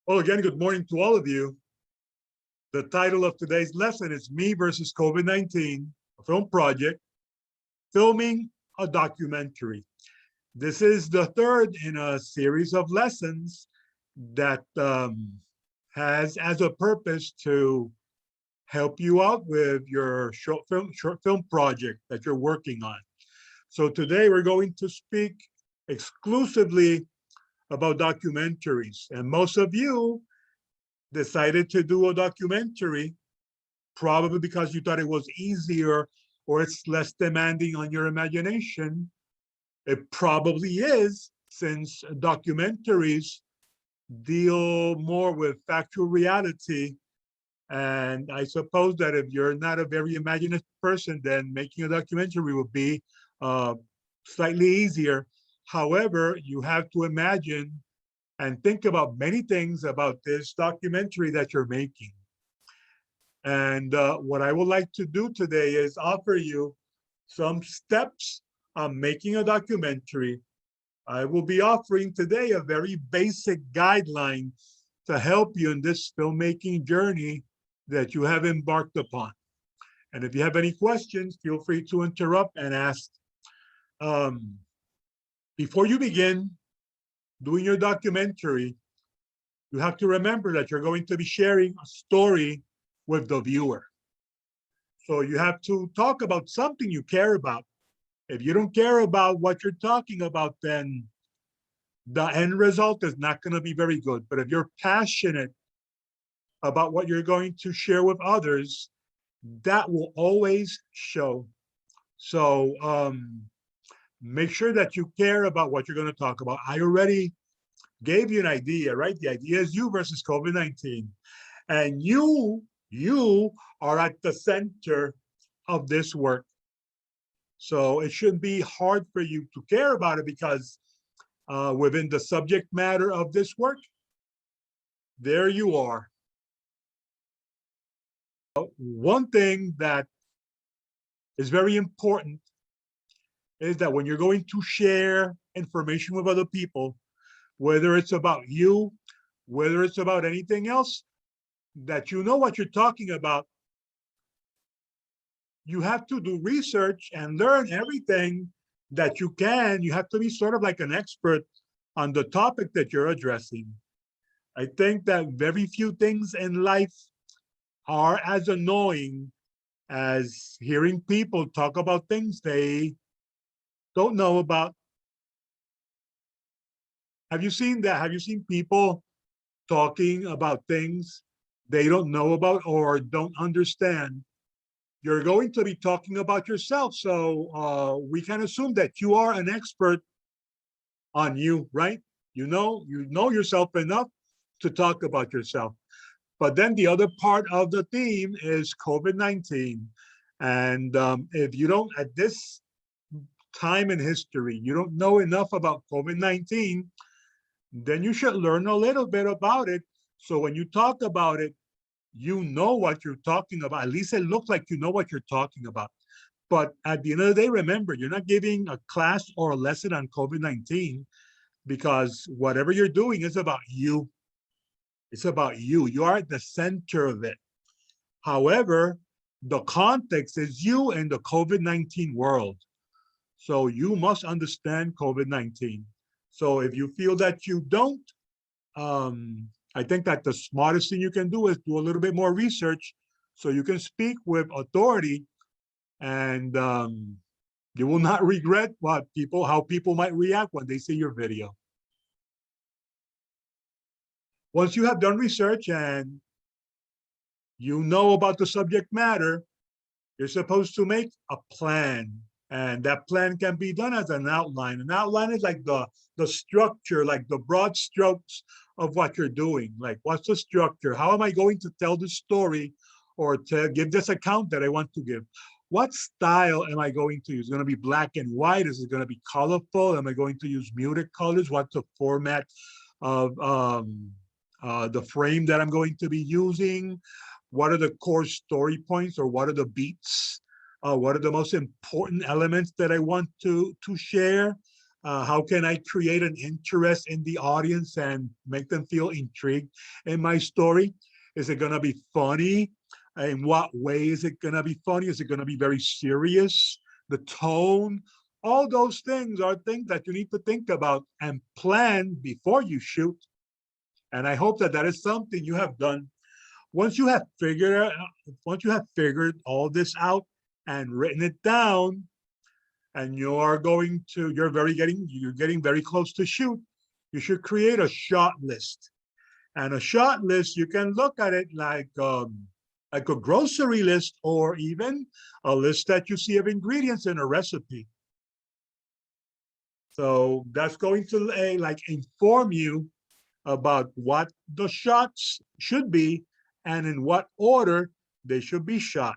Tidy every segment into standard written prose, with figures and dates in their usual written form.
Well, again, good morning to all of you. The title of today's lesson is Me versus COVID-19, a film project, filming a documentary. This is the third in a series of lessons that has as a purpose to help you out with your short film project that you're working on. So today we're going to speak exclusively about documentaries. And most of you decided to do a documentary, probably because you thought it was easier or it's less demanding on your imagination. It probably is, since documentaries deal more with factual reality. And I suppose that if you're not a very imaginative person, then making a documentary would be slightly easier. However, you have to imagine and think about many things about this documentary that you're making. And what I would like to do today is offer you some steps on making a documentary. I will be offering today a very basic guideline to help you in this filmmaking journey that you have embarked upon. And if you have any questions, feel free to interrupt and ask. Before you begin doing your documentary, you have to remember that you're going to be sharing a story with the viewer. So you have to talk about something you care about. If you don't care about what you're talking about, then the end result is not going to be very good. But if you're passionate about what you're going to share with others, that will always show. So make sure that you care about what you're going to talk about. I already gave you an idea, right? The idea is you versus COVID-19. And you are at the center of this work. So it shouldn't be hard for you to care about it, because within the subject matter of this work, there you are. One thing that is very important is that when you're going to share information with other people, whether it's about you, whether it's about anything else, that you know what you're talking about. You have to do research and learn everything that you can. You have to be sort of like an expert on the topic that you're addressing. I think that very few things in life are as annoying as hearing people talk about things they don't know about. Have you seen that? Have you seen people talking about things they don't know about or don't understand? You're going to be talking about yourself. So we can assume that you are an expert on you, right? You know yourself enough to talk about yourself. But then the other part of the theme is COVID-19. And if you don't, at this time in history, you don't know enough about COVID-19, then you should learn a little bit about it. So when you talk about it, you know what you're talking about. At least it looks like you know what you're talking about. But at the end of the day, remember, you're not giving a class or a lesson on COVID-19, because whatever you're doing is about you. It's about you. You are at the center of it. However, the context is you in the COVID-19 world. So you must understand COVID-19. So if you feel that you don't, I think that the smartest thing you can do is do a little bit more research so you can speak with authority, and you will not regret how people might react when they see your video. Once you have done research and you know about the subject matter, you're supposed to make a plan. And that plan can be done as an outline. An outline is like the structure, like the broad strokes of what you're doing. Like, what's the structure? How am I going to tell the story or to give this account that I want to give? What style am I going to use? Is it going to be black and white? Is it going to be colorful? Am I going to use muted colors? What's the format of the frame that I'm going to be using? What are the core story points, or what are the beats? What are the most important elements that I want to share? How can I create an interest in the audience and make them feel intrigued in my story? Is it going to be funny? In what way is it going to be funny? Is it going to be very serious? The tone, all those things are things that you need to think about and plan before you shoot. And I hope that that is something you have done. Once you have figured all this out and written it down, and you're getting very close to shoot, you should create a shot list. And a shot list, you can look at it like a grocery list, or even a list that you see of ingredients in a recipe. So that's going to like inform you about what the shots should be and in what order they should be shot.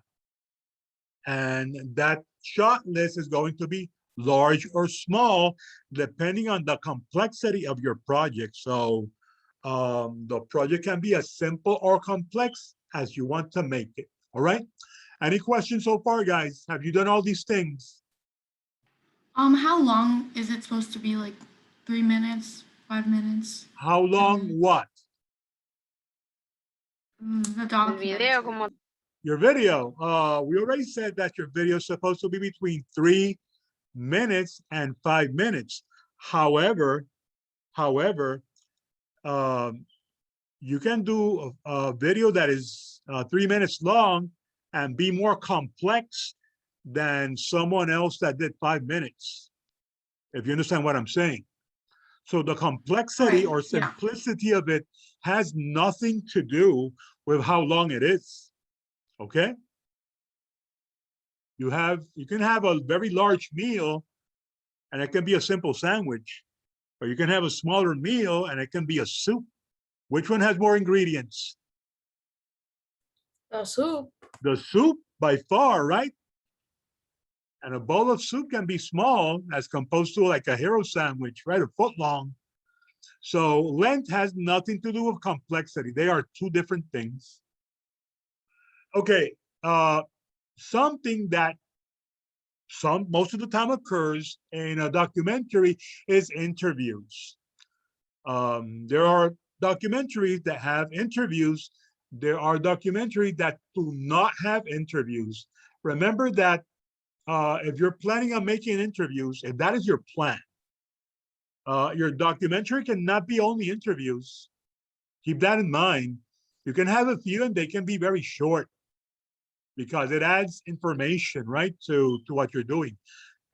And that shot list is going to be large or small, depending on the complexity of your project. So the project can be as simple or complex as you want to make it. All right. Any questions so far, guys? Have you done all these things? How long is it supposed to be? Like 3 minutes, 5 minutes, How 10 long minutes? what? The El video documentary. como Your video. We already said that your video is supposed to be between 3 minutes and 5 minutes. However, um, you can do a video that is 3 minutes long and be more complex than someone else that did 5 minutes, if you understand what I'm saying. So the complexity Right. or Yeah. simplicity of it has nothing to do with how long it is. Okay? You can have a very large meal and it can be a simple sandwich, or you can have a smaller meal and it can be a soup. Which one has more ingredients? The soup. The soup by far, right? And a bowl of soup can be small as opposed to like a hero sandwich, right? A foot long. So length has nothing to do with complexity. They are two different things. Okay, something that most of the time occurs in a documentary is interviews. There are documentaries that have interviews. There are documentaries that do not have interviews. Remember that if you're planning on making interviews, if that is your plan, your documentary cannot be only interviews. Keep that in mind. You can have a few and they can be very short because it adds information, right, to what you're doing,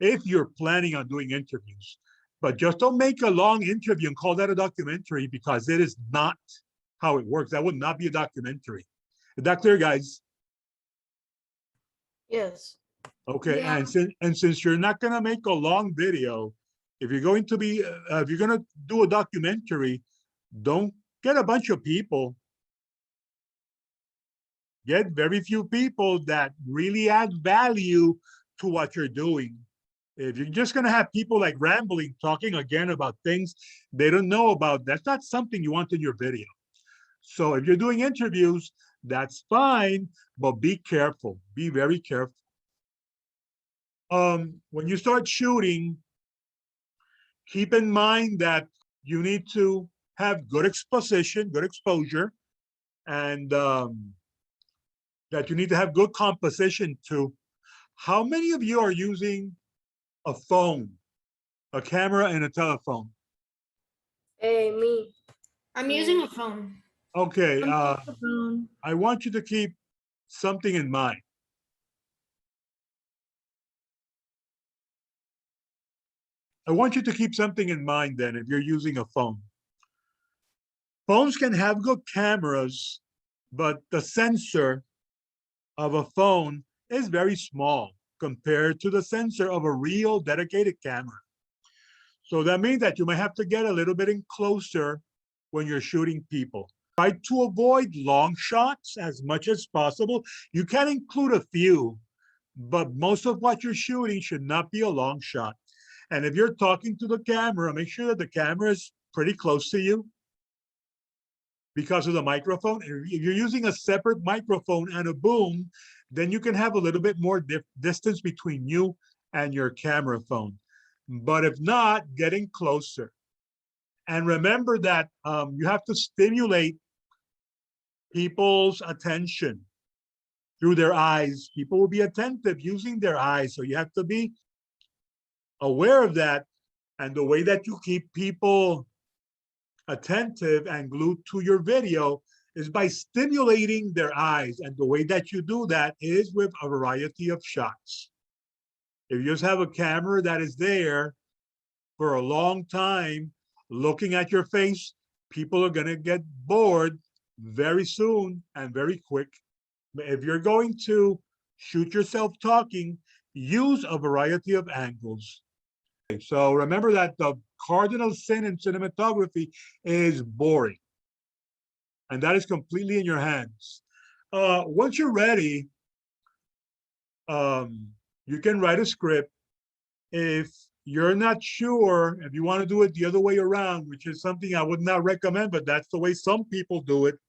if you're planning on doing interviews. But just don't make a long interview and call that a documentary, because it is not how it works. That would not be a documentary. Is that clear, guys? Yes. Okay, Yeah. and since you're not gonna make a long video, if you're going to be, if you're gonna do a documentary, don't get a bunch of people. Get very few people that really add value to what you're doing. If you're just gonna have people like rambling, talking again about things they don't know about, that's not something you want in your video. So if you're doing interviews, that's fine, but be careful, be very careful. When you start shooting, keep in mind that you need to have good exposition, good exposure, and that you need to have good composition too. How many of you are using a phone, a camera and a telephone? Hey, me. I'm using a phone. Okay, Phone. I want you to keep something in mind. I want you to keep something in mind then if you're using a phone. Phones can have good cameras, but the sensor of a phone is very small compared to the sensor of a real dedicated camera. So that means that you might have to get a little bit in closer when you're shooting people. Try to avoid long shots as much as possible. You can include a few, but most of what you're shooting should not be a long shot. And if you're talking to the camera, make sure that the camera is pretty close to you because of the microphone. If you're using a separate microphone and a boom, then you can have a little bit more distance between you and your camera phone. but if not, getting closer. And remember that you have to stimulate people's attention through their eyes. People will be attentive using their eyes. So you have to be aware of that. And the way that you keep people attentive and glued to your video is by stimulating their eyes. And the way that you do that is with a variety of shots. If you just have a camera that is there for a long time, looking at your face, people are going to get bored very soon and very quick. If you're going to shoot yourself talking, use a variety of angles. So remember that the cardinal sin in cinematography is boring. And that is completely in your hands. Once you're ready, you can write a script. If you're not sure, if you want to do it the other way around, which is something I would not recommend, but that's the way some people do it.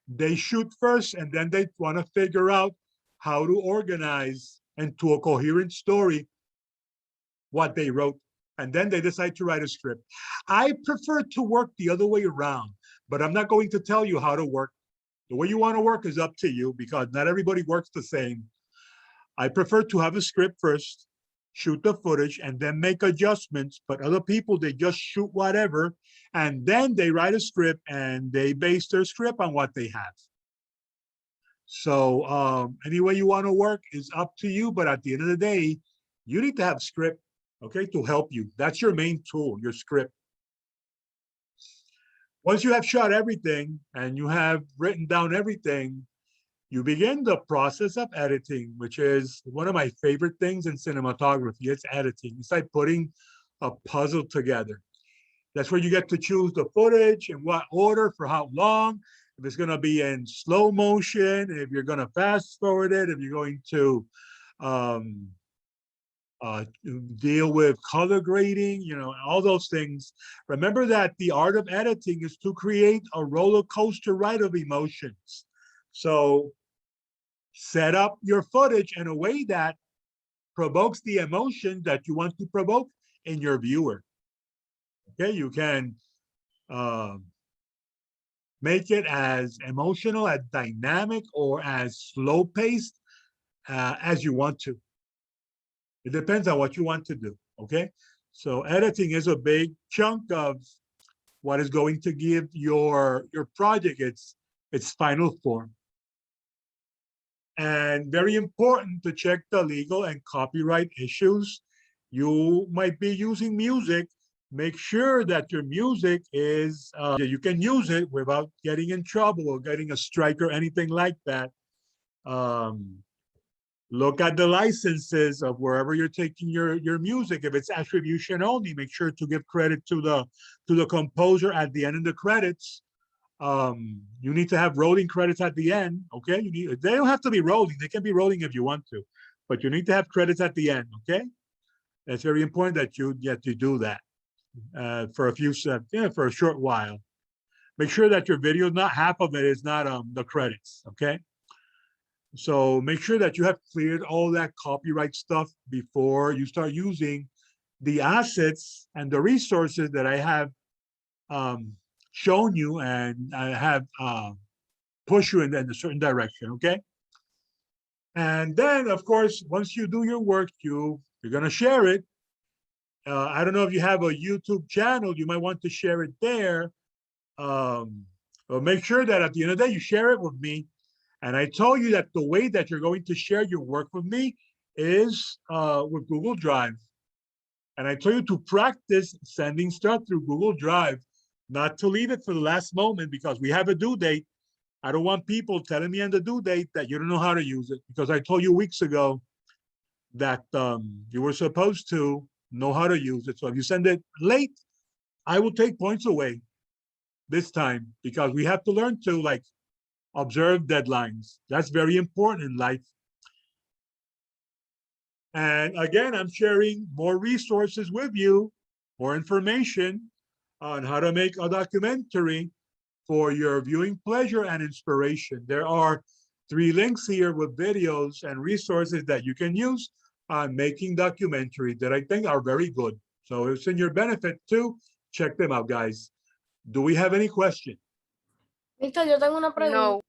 They shoot first and then they want to figure out how to organize into a coherent story what they wrote. And then they decide to write a script. I prefer to work the other way around, but I'm not going to tell you how to work. The way you want to work is up to you because not everybody works the same. I prefer to have a script first, shoot the footage, and then make adjustments. But other people, they just shoot whatever, and then they write a script and they base their script on what they have. So any way you want to work is up to you. But at the end of the day, you need to have script, okay, to help you. That's your main tool, your script. Once you have shot everything and you have written down everything, you begin the process of editing, which is one of my favorite things in cinematography. It's editing. It's like putting a puzzle together. That's where you get to choose the footage, in what order, for how long, if it's going to be in slow motion, if you're going to fast forward it, if you're going to deal with color grading, you know, all those things. Remember that the art of editing is to create a roller coaster ride of emotions. So set up your footage in a way that provokes the emotion that you want to provoke in your viewer. Okay, you can make it as emotional, as dynamic, or as slow-paced as you want to. It depends on what you want to do, okay? So editing is a big chunk of what is going to give your project its final form. And very important to check the legal and copyright issues. You might be using music. Make sure that your music is, you can use it without getting in trouble or getting a strike or anything like that. Look at the licenses of wherever you're taking your music. If it's attribution only, make sure to give credit to the composer at the end of the credits. You need to have rolling credits at the end. Okay, they don't have to be rolling. They can be rolling if you want to, but you need to have credits at the end. Okay, it's very important that you get to do that for a short while. Make sure that your video, not half of it is not the credits. Okay, so make sure that you have cleared all that copyright stuff before you start using the assets and the resources that I have shown you and I have pushed you in a certain direction, okay? And then, of course, once you do your work, you're gonna share it. I don't know if you have a YouTube channel, you might want to share it there. But make sure that at the end of the day, you share it with me. And I told you that the way that you're going to share your work with me is with Google Drive. And I told you to practice sending stuff through Google Drive, not to leave it for the last moment because we have a due date. I don't want people telling me on the due date that you don't know how to use it because I told you weeks ago that you were supposed to know how to use it. So if you send it late, I will take points away this time because we have to learn to observe deadlines. That's very important in life. And again, I'm sharing more resources with you, more information on how to make a documentary for your viewing pleasure and inspiration. There are 3 links here with videos and resources that you can use on making documentaries that I think are very good. So it's in your benefit to check them out, guys. Do we have any questions? Víctor, yo tengo una pregunta. No.